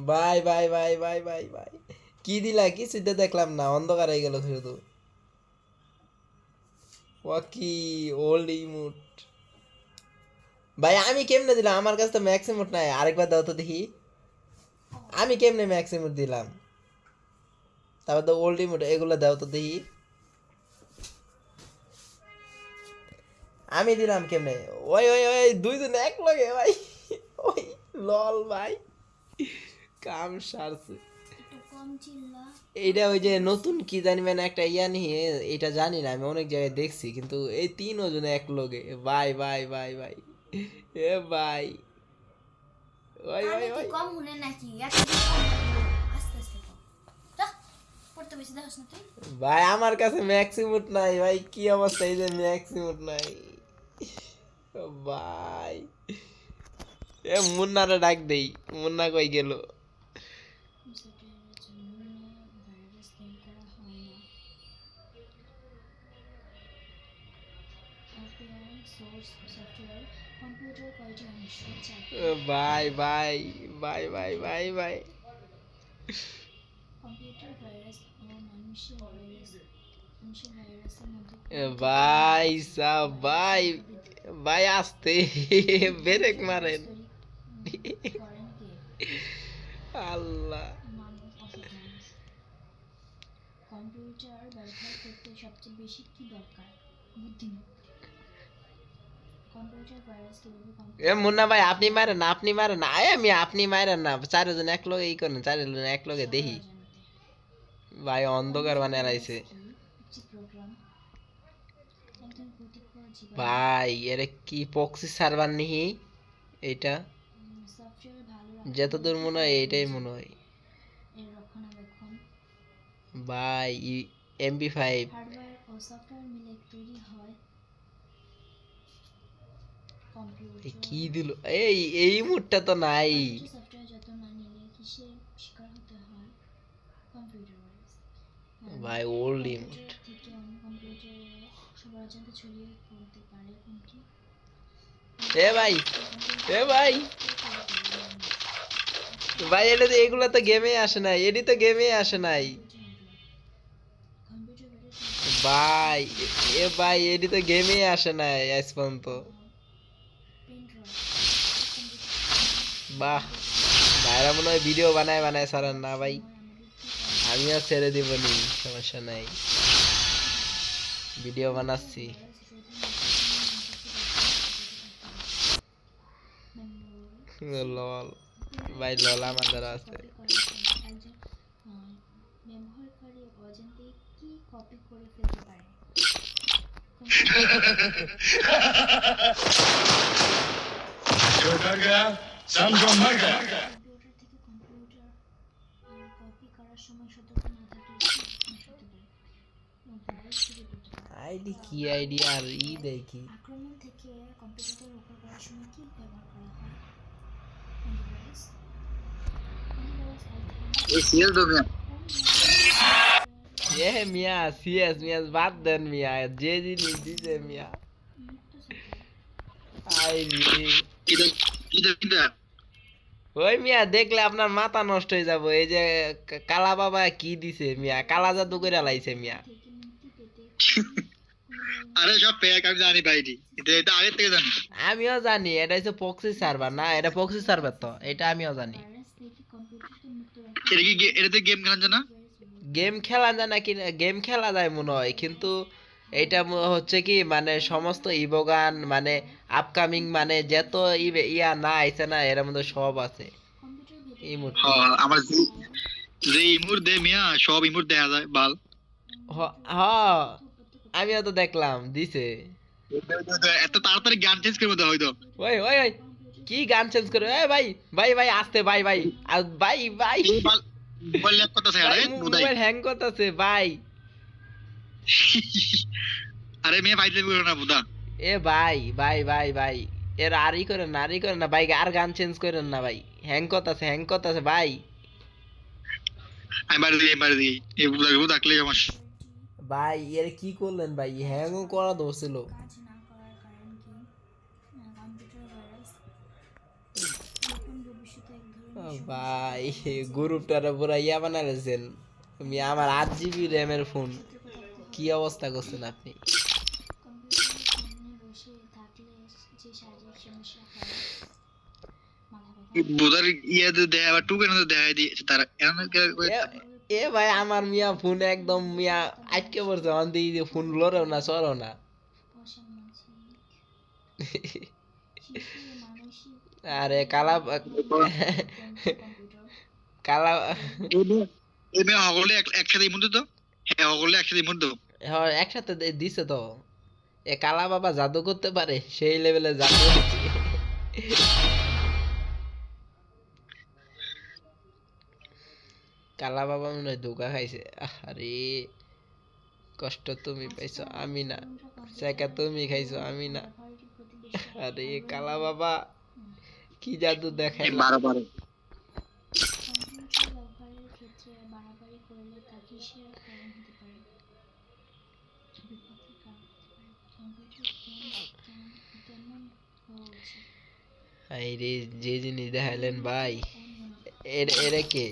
ভাই ভাই ভাই ভাই ভাই ভাই কি দিলা কিছুই তো দেখলাম না, অন্ধকার হয়ে গেল শুধু। ও কি ওল্ড ইমোট। ভাই আমি কেমনে দিলাম? আমার কাছে তো ম্যাক্স ইমোট নাই, আরেকবার দাও তো দেখি। আমি কেমনে ম্যাক্স ইমোট দিলাম? তারপর তো ওল্ড ইমোট এগুলো দাও তো দেখি। আমি দিলাম কেমনে? ওই ওই ওই দুইজন এক লগে ভাই। ওই লল ভাই, কাম সারছে। এইটা ওই যে নতুন কি জানি মানে একটা ইয়া নিয়ে, এটা জানি না, আমি অনেক জায়গায় দেখছি, কিন্তু এই তিনজন এক লগে ভাই ভাই ভাই ভাই। এ ভাই ওই ওই কানে কি ওই কম শুনে নাকি? এত কম লাগলো। আস্তে আস্তে কম। যা, পড়তে বেশি দেখাস না তুই। ভাই আমার কাছে ম্যাক্সিমুট নাই ভাই, কি অবস্থা এই যে ম্যাক্সিমুট নাই। ও ভাই, এ মুন্নারে ডাক দেই, মুন্না কই গেল? সফটওয়্যারের জন্য ভাইরাস স্ক্যান করা হয় না। ওপেন সোর্স সফটওয়্যার কম্পিউটার কয়টি অংশ? ও চারটি। ভাই ভাই ভাই ভাই ভাই ভাই কম্পিউটার ভাইরাস ও মানুষের ভাইরাসের মধ্যে এ কোনটি ভাই সাব ভাইরাস ভাই সংখ্যা বৃদ্ধি করে? ভাই আসতে ব্রেক ভাইরাস মারেন। তৈরি করেন কে? আল্লাহ। মানব অসুখ মানুষ। কম্পিউটার ব্যবহার করতে সবচেয়ে বেশি কি দরকার? বুদ্ধিমত্তা। কম্পিউটার ভাইরাস কিভাবে এ কম্পিউটার মুন্না ভাই আপনি হামলা মারেন না, করে? আপনি মারেন না, আয় আমি আপনি মারেন না, চারজন এক লগে ই করেন, চারজন এক লগে সবার দেখি। অজান্তে। ভাই অন্ধকার কম্পিউটার বানায় ভাইরাস লাইছে। কি? একটি প্রোগ্রাম, একজন ক্ষতিকর জীবাণু। ভাই এর কি পক্সি সার্ভার নিহি এইটা? সফটওয়্যার ভালো রাখার জন্য যতদূর কি মনে করা হয় এইটাই প্রয়োজন? মনে হয়। এর রক্ষণাবেক্ষণ। ভাই MP5। হার্ডওয়্যার ও সফটওয়্যার মিলে তৈরি হয় কি কম্পিউটার। দিল? এই এই মুডটা তো নাই। কম্পিউটার সফটওয়্যার যত্ন না নিলে কিসের শিকার হতে হয়? Computer virus. ভাই ওল্ড ইমোট। কম্পিউটার থেকে অন্য কম্পিউটারে সবার অজান্তে ছড়িয়ে পড়তে পারে কোনটি? এ ভাই, কম্পিউটার এ ভাই কে তৈরি করে? মানুষ। ভাই এটা তো, এগুলা তো গেমে আসে নাই, এডি তো গেমে আসে নাই। Computer network. কম্পিউটার ভাইরাস মুক্ত ভাই করতে কি ভাই করতে এডি তো গেমে আসে নাই আজ পর্যন্ত। Pen drive. কম্পিউটার সময় বাহ, কম্পিউটার সময় ভাইরা মনে হয় ভিডিও বানায় বানায় সারান পড়ার না ভাই। সময় আমাদের কি করা উচিত? আমিও ছেড়ে দিব নি, সমস্যা নাই, কি বলেন? ভিডিও কম্পিউটার বানাচ্ছি। ভাইরাস রোধে নতুন যন্ত্র কি দরকার? সতর্ক থাকতে হবে। মেমোরি লল ভাই, কম্পিউটারকে লল বেশি আমাদের বেশি আছে। কপি করার সময় একজন আহ, ব্যবহারকারী অজান্তে কি কপি করে ফেলতে পারে? কম্পিউটার छोटा गया समझो मर गया। কম্পিউটার থেকে কম্পিউটার কপি করার সময় সতর্ক না থাকলে কি সমস্যা হতে পারে? ভাইরাস ছড়িয়ে পড়তে পারে। আইডি কি আইডি আর ই দেখি। আক্রমণ থেকে কম্পিউটারকে রক্ষা করার সময় কি ব্যবহার করা হয়? অ্যান্টিভাইরাস। অ্যান্টিভাইরাস এক ধরনের ये सीएल दो मियां। কোন ধরনের সফটওয়্যার এ মিয়া সিএস মিয়া বাদ দেন মিয়া, যে জিনিস দিছে মিয়া। মুক্ত সফটওয়্যার? আই রে, इधर इधर इधर ওই মিয়া দেখলে আপনার মাথা নষ্ট হয়ে যাবো। এই যে কালা বাবা কি দিছে মিয়া, কালা জাদু করে লাইছে মিয়া। থেকে মুক্তি পেতে কোন ধরনের अरे सब पैक আমি জানি ভাইটি এটা এটা আগে থেকে জানি। আমিও জানি এটা হচ্ছে পক্সি সার্ভার, না এটা পক্সি সার্ভার তো, এটা আমিও জানি। ভাইরাস থেকে কম্পিউটারকে মুক্ত রাখার এটা কি জন্য এটাতে গেম খেলেন জানা? অ্যান্টিভাইরাস ব্যবহার করে। গেম খেলা যায় না কি? গেম খেলা যায় মনে হয়, কিন্তু এটা হচ্ছে কি মানে সমস্ত ইবোগান মানে আপকামিং মানে যত ইয়া না আইছে না, এর মধ্যে সব আছে কম্পিউটার ভেতর এই মুহূর্তে। ভাইরাস হ্যাঁ আমার ঢুকলে ফাইল যে ইমুর দে মিয়া সব ইমুর দেখা যায় বাল। নেটওয়ার্ক হ্যাঁ তথ্য উৎপত্তি করতে আমিও পারে। তো দেখলাম দিছে। এত তাড়াতাড়ি গান চেঞ্জ করে মতো হয়তো। ওই ওই ওই কম্পিউটার কি গান চেঞ্জ করে? এ ভাই ভাই ভাই আসতে ভাই ভাই, আর ভাই ভাই এই বাল মোবাইল ল্যাপ কথা ভাই ছাড়া নুদাই। মোবাইল হ্যাং করতেছে ভাই। আরে মেয়ে ফাইজলে বলো না বুদা। এ ভাই ভাই ভাই ভাই, এর আরই করেন না, আরই করেন না ভাই, আর গান চেঞ্জ করেন না ভাই, হ্যাং করতেছে হ্যাং করতেছে ভাই। আমি বাড়ি দিই এই বুদা থাকলে সমস্যা। সফটওয়্যারটি ভাই এর কি করলেন ভাই, হ্যাংও করা ধরছিল। কাজ না করার কারণ কি? কম্পিউটার ভাইরাস গোপন ভবিষ্যৎ শুধু এক ধরনের ভাই গ্রুপটার পুরা ইয়া বানাইছেন আমি আমার 8 GB র্যামের ফোন সতর্ক থাকতে হবে। কি অবস্থা করছেন আপনি কম্পিউটারের সামনে বসে থাকলে যে শারীরিক সমস্যা হয়, মাথা ব্যথা, বুধার ইয়ে দেয় আবার টু কেন দেয় দিয়ে তারা এ ভাই আমার মিয়া ফোন একদম মিয়া আটকে পড়ছে অন দিয়ে ফোন লড়েও না চড়েও না অসামাজিক শিশু মানসিক আরে কালা কম্পিউটার কালা এই মেয়ে সকলে একসাথে ইমুন তো হ্যাঁ সকলে একসাথে ইমুন তো হ্যাঁ, একসাথে দিছে তো এ কালা বাবা জাদু করতে পারে সেই লেভেলে জাদু হচ্ছে। কালা বাবা মনে হয় ধোকা খাইছে আরে কষ্ট তুমি পাইছো আমি না সেকা তুমি খাইছো আমি না ব্যবহারের প্রতি বেশি আরে কালা বাবা কি জাদু দেখাইলা 12 কম্পিউটার ব্যবহারের ক্ষেত্রে বাড়াবাড়ি করলে তা কিসের কারণ হতে পারে, বিপদের কারণ হতে পারে। কম্পিউটার কেমন হওয়া উচিত, আরে যে জিনিস দেখাইলেন ভাই অনিয়ন্ত্রিত, এর এরে কে